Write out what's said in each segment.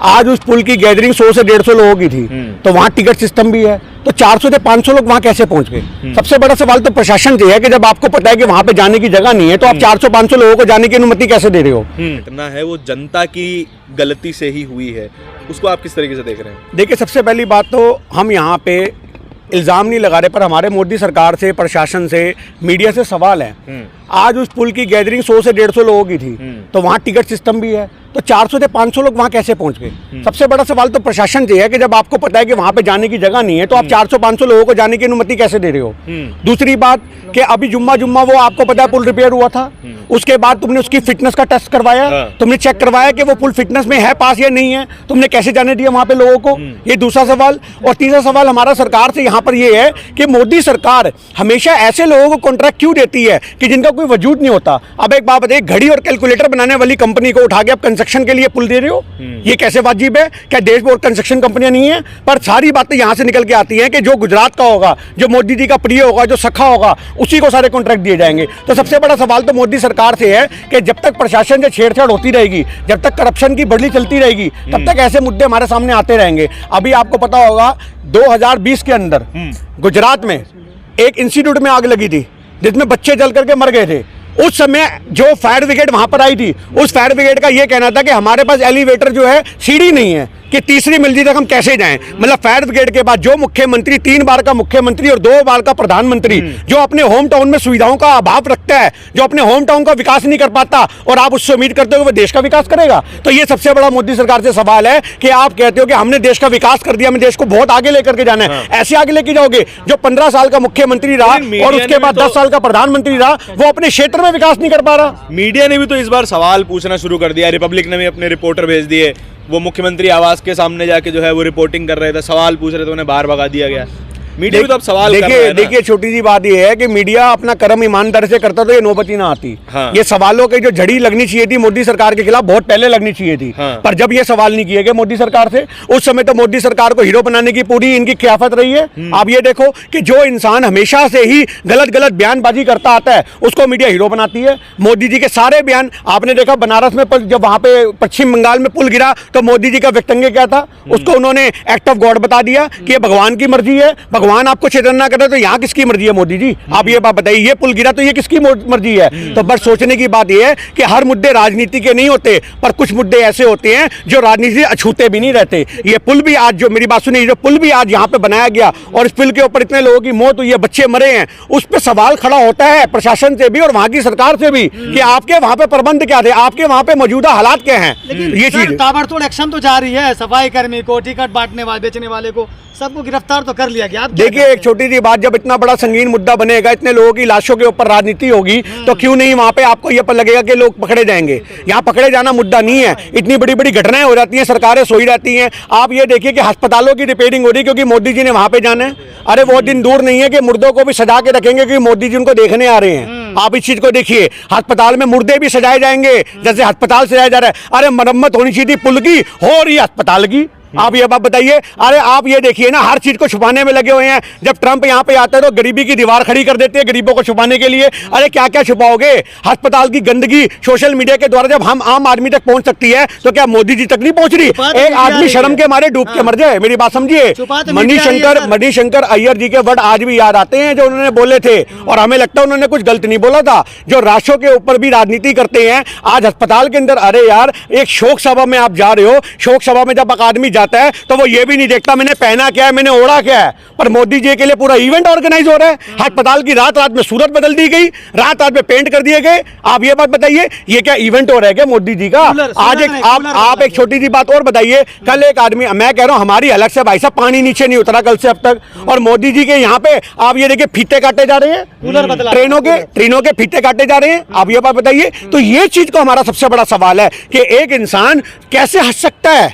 आज उस पुल की गैदरिंग 100 से 150 लोगों की थी, तो वहाँ टिकट सिस्टम भी है, तो 400 से 500 लोग वहाँ कैसे पहुंच गए? सबसे बड़ा सवाल तो प्रशासन से है कि जब आपको पता है कि वहाँ पे जाने की जगह नहीं है, तो आप 400-500 लोगों को जाने की अनुमति कैसे दे रहे हो? इतना है वो जनता की गलती से ही हुई है, उसको आप किस तरीके से देख रहे हैं? देखिए, सबसे पहली बात तो हम यहाँ पे इल्ज़ाम नहीं लगा रहे, पर हमारे मोदी सरकार से, प्रशासन से, मीडिया से सवाल है। आज उस पुल की गैदरिंग 100 से 150 लोगों की थी, तो वहाँ टिकट सिस्टम भी है, तो 400 से 500 लोग वहाँ कैसे पहुँच गए? सबसे बड़ा सवाल तो प्रशासन से है कि जब आपको पता है कि वहाँ पे जाने की जगह नहीं है, तो आप 400-500 लोगों को जाने की अनुमति कैसे दे रहे हो? दूसरी बात कि अभी जुम्मा वो आपको पता है पुल रिपेयर हुआ था, उसके बाद तुमने उसकी फिटनेस का टेस्ट करवाया, तुमने चेक करवाया कि वो पुल फिटनेस में है, पास या नहीं है, तुमने कैसे जाने दिया वहाँ पे लोगों को? ये दूसरा सवाल। और तीसरा सवाल हमारा सरकार से यहाँ पर ये है कि मोदी सरकार हमेशा ऐसे लोगों को कॉन्ट्रैक्ट क्यों देती है कि जिनका कोई वजूद नहीं होता? अब एक बात बताइए, घड़ी और कैलकुलेटर बनाने वाली कंपनी को उठा के आप कंस्ट्रक्शन के लिए पुल दे रहे हो, ये कैसे वाजिब है? क्या देश में और कंस्ट्रक्शन कंपनियां नहीं है? पर सारी बातें यहां से निकल के आती हैं कि जो गुजरात का होगा, जो मोदी जी का प्रिय होगा, जो सखा होगा, उसी को सारे कॉन्ट्रैक्ट दिए जाएंगे। तो सबसे बड़ा सवाल तो मोदी सरकार से है कि जब तक प्रशासन से छेड़छाड़ होती रहेगी, जब तक करप्शन की बढ़ली चलती रहेगी, तब तक ऐसे मुद्दे हमारे सामने आते रहेंगे। अभी आपको पता होगा 2020 के अंदर गुजरात में एक इंस्टीट्यूट में आग लगी थी जिसमें बच्चे जल करके मर गए थे। उस समय जो फायर ब्रिगेड वहां पर आई थी, उस फायर ब्रिगेड का यह कहना था कि हमारे पास एलिवेटर जो है, सीढ़ी नहीं है कि तीसरी मंजिल तक हम कैसे जाएं। मतलब फायर ब्रिगेड के बाद जो मुख्यमंत्री, 3 बार का मुख्यमंत्री और 2 बार का प्रधानमंत्री, जो अपने होम टाउन में सुविधाओं का अभाव रखता है, जो अपने होम टाउन का विकास नहीं कर पाता, और आप उससे उम्मीद करते हो कि वो देश का विकास करेगा। तो ये सबसे बड़ा मोदी सरकार से सवाल है कि आप कहते हो कि हमने देश का विकास कर दिया, हमें देश को बहुत आगे लेकर के जाना है। ऐसे आगे लेके जाओगे? जो 15 साल का मुख्यमंत्री रहा और उसके बाद 10 साल का प्रधानमंत्री रहा, वो अपने क्षेत्र में विकास नहीं कर पा रहा। मीडिया ने भी तो इस बार सवाल पूछना शुरू कर दिया, रिपब्लिक ने भी अपने रिपोर्टर भेज दिए, वो मुख्यमंत्री आवास के सामने जाके जो है वो रिपोर्टिंग कर रहे थे, सवाल पूछ रहे थे, उन्हें बाहर भगा दिया गया। मीडिया भी तो अब सवाल कर रहा है ना। देखिए, छोटी सी बात ये है कि मीडिया अपना कर्म ईमानदारी से करता तो ये नौबत ही ना आती। ये सवालों की जो झड़ी लगनी चाहिए थी मोदी सरकार के खिलाफ, बहुत पहले लगनी चाहिए थी। पर जब ये सवाल नहीं किए गए मोदी सरकार से, उस समय तो मोदी सरकार को हीरो बनाने की पूरी इनकी ख्याफत रही है। आप ये देखो कि जो इंसान हमेशा से ही गलत गलत बयानबाजी करता आता है, उसको मीडिया हीरो बनाती है। मोदी जी के सारे बयान आपने देखा, बनारस में जब वहां पे पश्चिम बंगाल में पुल गिरा, तो मोदी जी का व्यक्तव्य क्या था? उसको उन्होंने एक्ट ऑफ गॉड बता दिया कि ये भगवान की मर्जी है, भगवान आपको छेड़ना कर रहे, तो यहाँ किसकी मर्जी है मोदी जी? आप ये बात बताइए, ये पुल गिरा तो ये किसकी मर्जी है? तो बस सोचने की बात ये है कि हर मुद्दे राजनीति के नहीं होते, पर कुछ मुद्दे ऐसे होते हैं जो राजनीति अछूते भी नहीं रहते। ये पुल भी आज, जो मेरी बात सुनिए, जो पुल भी आज यहाँ पे बनाया गया और इस पुल के ऊपर इतने लोगों की मौत हुई है, बच्चे मरे हैं, उस पर सवाल खड़ा होता है प्रशासन से भी और वहां की सरकार से भी कि आपके वहां पे प्रबंध क्या थे, आपके वहां पे मौजूदा हालात क्या हैं। ये चीज ताबड़तोड़ एक्शन तो जारी है, सफाई कर्मी को, टिकट बांटने वाले, बेचने वाले को, सबको गिरफ्तार तो कर लिया गया। देखिए, एक छोटी सी बात, जब इतना बड़ा संगीन मुद्दा बनेगा, इतने लोगों की लाशों के ऊपर राजनीति होगी, तो क्यों नहीं वहां पे आपको ये पता लगेगा कि लोग पकड़े जाएंगे? यहाँ पकड़े जाना मुद्दा नहीं है, इतनी बड़ी बड़ी घटनाएं हो जाती हैं, सरकारें सोई रहती हैं। आप ये देखिए कि अस्पतालों की रिपेयरिंग हो रही है क्योंकि मोदी जी ने वहां पे जाना है। अरे वो दिन दूर नहीं है कि मुर्दों को भी सजा के रखेंगे क्योंकि मोदी जी उनको देखने आ रहे हैं। आप इस चीज को देखिए, अस्पताल में मुर्दे भी सजाए जाएंगे जैसे अस्पताल सजाया जा रहा है। अरे मरम्मत होनी चाहिए थी पुल की, हो रही है अस्पताल की। आप ये बात बताइए। अरे आप ये देखिए ना, हर चीज को छुपाने में लगे हुए हैं। जब ट्रंप यहाँ पे आता है तो गरीबी की दीवार खड़ी कर देते हैं गरीबों को छुपाने के लिए। अरे क्या क्या छुपाओगे? अस्पताल की गंदगी सोशल मीडिया के द्वारा जब हम आम आदमी तक पहुंच सकती है, तो क्या मोदी जी तक नहीं पहुंच रही? एक आदमी शर्म के मारे डूब के मर जाए, मेरी बात समझिए। मणिशंकर अय्यर जी के वर्ड आज भी याद आते हैं जो उन्होंने बोले थे, और हमें लगता है उन्होंने कुछ गलत नहीं बोला था। जो राष्ट्रों के ऊपर भी राजनीति करते हैं, आज अस्पताल के अंदर, अरे यार, एक शोक सभा में आप जा रहे हो, शोक सभा में जब एक आदमी जाता है तो वो ये भी नहीं देखता मैंने पहना क्या है, मैंने ओढ़ा क्या है। पर मोदी जी के लिए पूरा इवेंट ऑर्गेनाइज हो रहा है। अस्पताल की रात रात में सूरत बदल दी गई, रात रात में पेंट कर दिए गए। आप ये बात बताइए, ये क्या इवेंट हो रहा है क्या मोदी जी का? आज एक आप एक छोटी सी बात और बताइए। कल एक आदमी, मैं कह रहा हूं हमारी अलग से भाई साहब पानी नीचे नहीं उतरा कल से अब तक, और मोदी जी के यहाँ पे आप ये देखिए फीते काटे जा रहे हैं, ट्रेनों के फीते काटे जा रहे हैं। आप ये बात बताइए। तो ये चीज को हमारा सबसे बड़ा सवाल है कि एक इंसान कैसे हंस सकता है?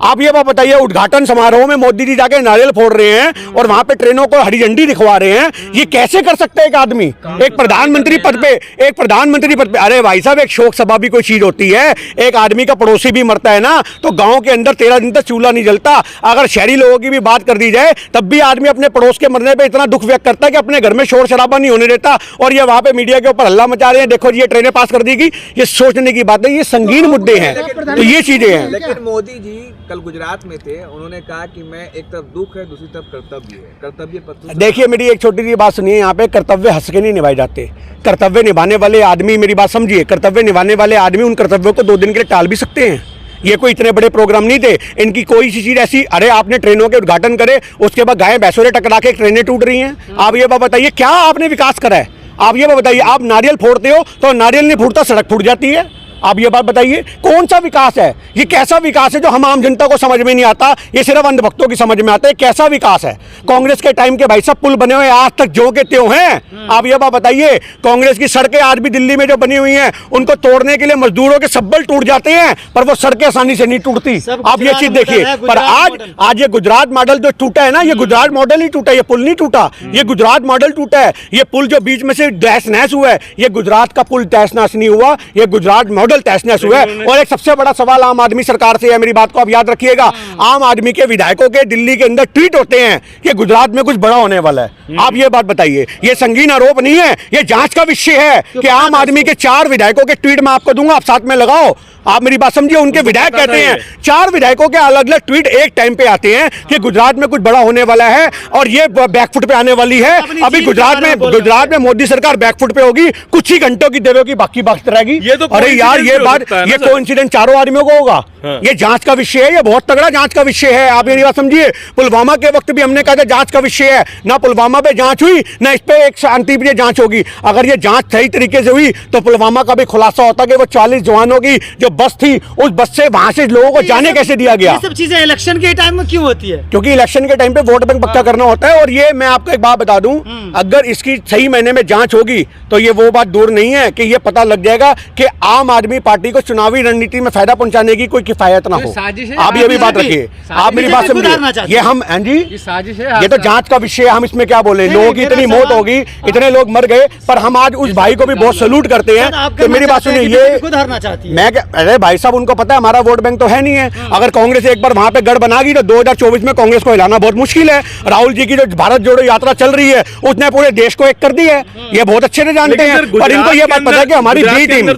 आप ये बात बताइए, उद्घाटन समारोह में मोदी जी जाके नारियल फोड़ रहे हैं और वहां पे ट्रेनों को हरी झंडी दिखवा रहे हैं। ये कैसे कर सकते हैं एक आदमी, एक प्रधानमंत्री पद पे? अरे भाई साहब, एक शोक सभा भी कोई चीज होती है। एक आदमी का पड़ोसी भी मरता है ना, तो गांव के अंदर 13 दिन तक चूल्हा नहीं जलता। अगर शहरी लोगों की भी बात कर दी जाए, तब भी आदमी अपने पड़ोस के मरने पे इतना दुख व्यक्त करता है कि अपने घर में शोर शराबा नहीं होने देता। और ये वहां पे मीडिया के ऊपर हल्ला मचा रहे हैं, देखो जी ये ट्रेनें पास कर देगी। ये सोचने की बात है, ये संगीन मुद्दे हैं, तो ये चीजें हैं। लेकिन मोदी जी कल गुजरात में थे, उन्होंने कहा कि मैं एक तरफ दुख है, दूसरी तरफ कर्तव्य है, कर्तव्य पथ। देखिए, मेरी एक छोटी सी बात सुनिए, यहाँ पे कर्तव्य हंस के नहीं निभाए जाते। कर्तव्य निभाने वाले आदमी, मेरी बात समझिए, कर्तव्य निभाने वाले आदमी उन कर्तव्यों को 2 दिन के लिए टाल भी सकते हैं। ये कोई इतने बड़े प्रोग्राम नहीं थे, इनकी कोई सी चीज ऐसी। अरे आपने ट्रेनों के उद्घाटन करे, उसके बाद गायें भैंसों से टकरा के ट्रेनें टूट रही हैं। आप ये बात बताइए, क्या आपने विकास करा है? आप ये बात बताइए, आप नारियल फोड़ते हो तो नारियल नहीं फूटता, सड़क फूट जाती है। आप ये बात बताइए, कौन सा विकास है ये? कैसा विकास है जो हम आम जनता को समझ में नहीं आता? ये सिर्फ अंधभक्तों की समझ में आता है। कैसा विकास है? कांग्रेस के टाइम के भाई सब पुल बने हुए आज तक ज्यों के त्यों हैं। आप ये बात बताइए, कांग्रेस की सड़कें आज भी दिल्ली में जो बनी हुई हैं, उनको तोड़ने के लिए मजदूरों के सब्बल टूट जाते हैं, पर वो सड़कें आसानी से नहीं टूटती। आप ये चीज देखिए। पर आज ये गुजरात मॉडल जो टूटा है ना, ये गुजरात मॉडल ही टूटा, ये पुल नहीं टूटा, ये गुजरात मॉडल टूटा है। ये पुल जो बीच में से तहस नहस हुआ है, ये गुजरात का पुल तहस नहस नहीं हुआ, ये गुजरात मॉडल तहस नहस हुआ है। और एक सबसे बड़ा सवाल आम आदमी सरकार से है, मेरी बात को आप याद रखिएगा। आम आदमी के विधायकों के दिल्ली के अंदर ट्वीट होते हैं कि गुजरात में कुछ बड़ा होने वाला है। आप ये बात बताइए, ये संगीन आरोप नहीं है, ये जांच का विषय है कि आम आदमी के 4 विधायकों के ट्वीट मैं आपको दूंगा, आप साथ में लगाओ। आप मेरी बात समझिए, उनके विधायक कहते हैं, 4 विधायकों के अलग अलग ट्वीट एक टाइम पे आते हैं कि गुजरात में कुछ बड़ा होने वाला है और ये बैकफुट पे आने वाली है। अभी गुजरात में मोदी सरकार बैकफुट पे होगी, कुछ ही घंटों की देरों की बाकी बात रहेगी। अरे यार, ये बात, ये कोइंसिडेंस 4 आदमियों को होगा? ये जांच का विषय है, ये बहुत तगड़ा जांच का विषय है। आप मेरी बात समझिए, पुलवामा के वक्त भी हमने कहा था जांच का विषय है, ना पुलवामा पे जांच हुई, ना इस पे एक शांतिप्रिय जांच होगी। अगर ये जांच सही तरीके से हुई तो पुलवामा का भी खुलासा होता कि वो 40 जवानों की जो बस थी, उस बस से वहां से लोगों को जाने कैसे दिया गया। ये सब चीजें इलेक्शन के टाइम में क्यों होती है? क्योंकि इलेक्शन के टाइम पे वोट बैंक पक्का करना होता है। और ये मैं आपको एक बात बता दूं, अगर इसकी सही महीने में जांच होगी तो ये वो बात दूर नहीं है कि ये पता लग जाएगा कि आम आदमी पार्टी को चुनावी रणनीति में फायदा पहुंचाने की कोई किफायत ना हो। आप ये भी बात रखिए, आप मेरी बात समझिए। ये हम जी साजिश है, ये तो जांच का विषय है, हम इसमें क्या बोले। लोगों की इतनी मौत होगी, इतने लोग मर गए, पर हम आज उस भाई को भी बहुत सैल्यूट करते हैं। तो मेरी बात सुनिए, ये खुद हारना चाहती है। मैं, अरे भाई साहब, उनको पता है हमारा वोट बैंक तो है नहीं है। अगर कांग्रेस एक बार वहां पे गढ़ बनागी तो 2024 में कांग्रेस को हिलाना बहुत मुश्किल है। राहुल जी की जो भारत जोड़ो यात्रा चल रही है, उसने पूरे देश को एक कर दी है। ये बहुत अच्छे से जानते हैं। और इनको ये बात पता है कि हमारी बी टीम,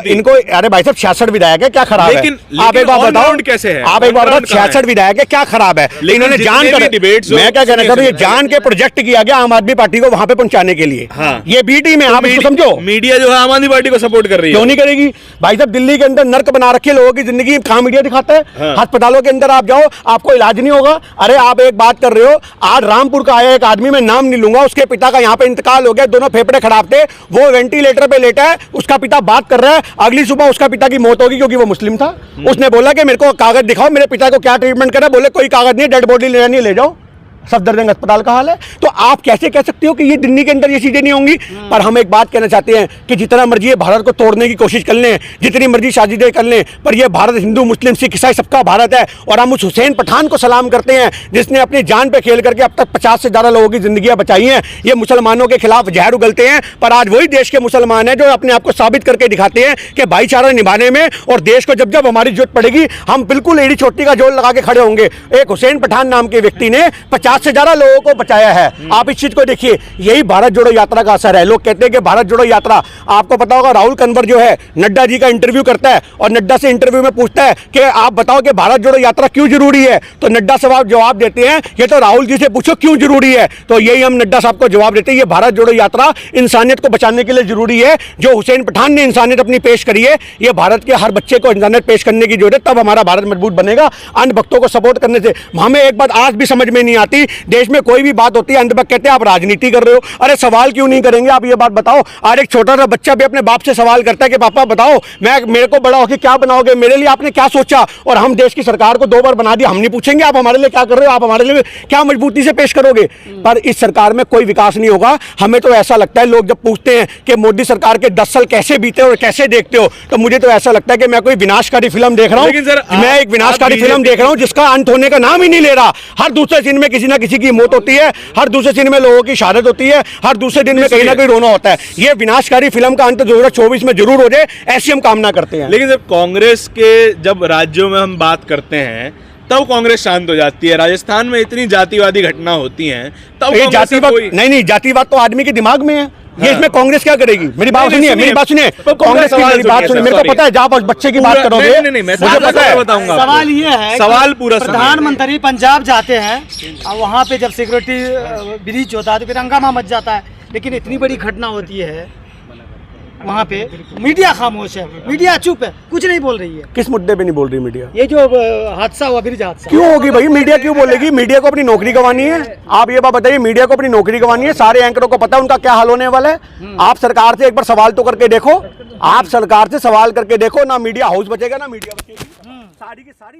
इनको अरे भाई साहब 66 विधायक है, क्या खराब है? आप एक बात बताओ, कैसे है? आप एक बात बताओ, 66 विधायक है, क्या खराब है? इन्होंने जान कर, मैं क्या कहना चाहता हूँ, ये जान के प्रोजेक्ट किया गया आम आदमी पार्टी को वहां पे पहुंचाने के लिए। ये बी टीम है, आप इसको समझो। मीडिया जो है आम आदमी पार्टी को सपोर्ट कर रही है, क्यों नहीं करेगी भाई साहब? दिल्ली के अंदर नर्क बना रखे लोगों की जिंदगी, कहां मीडिया दिखाता है? अस्पतालों के अंदर आप जाओ, आपको इलाज नहीं होगा। अरे आप एक बात कर रहे हो, आज रामपुर का आया एक आदमी, मैं नाम नहीं लूंगा, उसके पिता का यहाँ पे इंतकाल हो गया, दोनों फेफड़े खराब थे, वो वेंटिलेटर पे लेटा है, उसका पिता बात कर रहा है, अगली सुबह उसका पिता की मौत होगी क्योंकि वो मुस्लिम था। उसने बोला कि मेरे को कागज दिखाओ, मेरे पिता को क्या ट्रीटमेंट करा? बोले कोई कागज नहीं, डेड बॉडी ले जाओ। सफदरजंग अस्पताल का हाल है। तो आप कैसे कह सकते हो कि ये दिल्ली के अंदर ये चीजें नहीं होंगी? पर हम एक बात कहना चाहते हैं कि जितना मर्जी ये भारत को तोड़ने की कोशिश कर लें, जितनी मर्जी साजिशें कर लें, पर ये भारत हिंदू मुस्लिम सिख ईसाई सबका भारत है। और हम उस हुसैन पठान को सलाम करते हैं जिसने अपनी जान पे खेल करके अब तक 50 से ज्यादा लोगों की जिंदगियां बचाई हैं। ये मुसलमानों के खिलाफ जहर उगलते हैं, पर आज वही देश के मुसलमान हैं जो अपने आप को साबित करके दिखाते हैं कि भाईचारा निभाने में और देश को जब जब हमारी जरूरत पड़ेगी हम बिल्कुल एड़ी चोटी का जोड़ लगा के खड़े होंगे। एक हुसैन पठान नाम के व्यक्ति ने 50 से ज्यादा लोगों को बचाया है। आप इस चीज को देखिए, यही भारत जोड़ो यात्रा का असर है। लोग कहते हैं कि भारत जोड़ो यात्रा, आपको पता होगा राहुल कन्वर जो है नड्डा जी का इंटरव्यू करता है और नड्डा से इंटरव्यू में पूछता है कि आप बताओ कि भारत जोड़ो यात्रा क्यों जरूरी है, तो नड्डा साहब जवाब देते हैं ये तो राहुल जी से पूछो क्यों जरूरी है। तो यही हम नड्डा साहब को जवाब देते हैं, ये भारत जोड़ो यात्रा इंसानियत को बचाने के लिए जरूरी है। जो हुसैन पठान ने इंसानियत अपनी पेश करी है, ये भारत के हर बच्चे को इंसानियत पेश करने की जरूरत है, तब हमारा भारत मजबूत बनेगा। अन्य भक्तों को सपोर्ट करने से हमें एक बात आज भी समझ में नहीं आती होगी, देश में कोई भी बात होती है अंत में कहते हैं आप राजनीति कर रहे हो। अरे सवाल क्यों नहीं करेंगे आप, ये बात बताओ। आज एक छोटा सा बच्चा भी अपने बाप से सवाल करता है कि पापा बताओ मेरे को बड़ा होकर क्या बनाओगे, मेरे लिए आपने क्या सोचा। और हम देश की सरकार को 2 बार बना दिया, हम नहीं पूछेंगे आप हमारे लिए क्या कर रहे हो, आप हमारे लिए क्या मजबूती से पेश करोगे। पर इस सरकार में कोई विकास नहीं होगा। हमें तो ऐसा लगता है, लोग जब पूछते हैं कि मोदी सरकार के 10 साल कैसे बीते और कैसे देखते हो, तो मुझे तो ऐसा लगता है कि मैं कोई विनाशकारी फिल्म देख रहा लेकिन सर, हूं। मैं एक विनाशकारी फिल्म देख रहा हूं जिसका अंत होने का नाम ही नहीं ले रहा। हर दूसरे दिन में किसी ना किसी की मौत होती है, हर दूसरे दिन में लोगों की शहादत होती है, हर दूसरे दिन में कहीं ना कहीं रोना होता है। ये विनाशकारी फिल्म का अंत 2024 में जरूर हो जाए, ऐसी हम कामना करते हैं। लेकिन जब कांग्रेस के जब राज्यों में हम बात करते हैं तब कांग्रेस शांत हो जाती है। राजस्थान में इतनी जातिवादी घटना होती हैं तब ये कांग्रेस का जातिवाद कोई नहीं, जातिवाद तो आदमी के दिमाग में है। ये इसमें कांग्रेस क्या करेगी? मेरी बात सुनिए, मेरी बात सुनिए। कांग्रेस की मेरी बात सुनिए, मेरे को पता है जहाँ बच्चे की बात करोगे नहीं, मैं मुझे पता है। बताऊंगा। सवाल ये है, सवाल पूरा सुनिए। प्रधानमंत्री पंजाब जाते हैं और वहाँ पे जब सिक्योरिटी ब्रीच होता है तो फिर हंगामा मच जाता है। लेकिन इतनी बड़ी घटना होती है वहाँ पे, मीडिया खामोश है, मीडिया चुप है, कुछ नहीं बोल रही है। किस मुद्दे पे नहीं बोल रही मीडिया? ये जो हादसा हुआ, ब्रिज हादसा, क्यों होगी भाई? मीडिया क्यों बोलेगी? मीडिया को अपनी नौकरी गंवानी है। आप ये बात बताइए, मीडिया को अपनी नौकरी गंवानी है। सारे एंकरों को पता है उनका क्या हाल होने वाला है। आप सरकार से एक बार सवाल तो करके देखो, आप सरकार से सवाल करके देखो, ना मीडिया हाउस बचेगा ना मीडिया बचेगी। सारी की सारी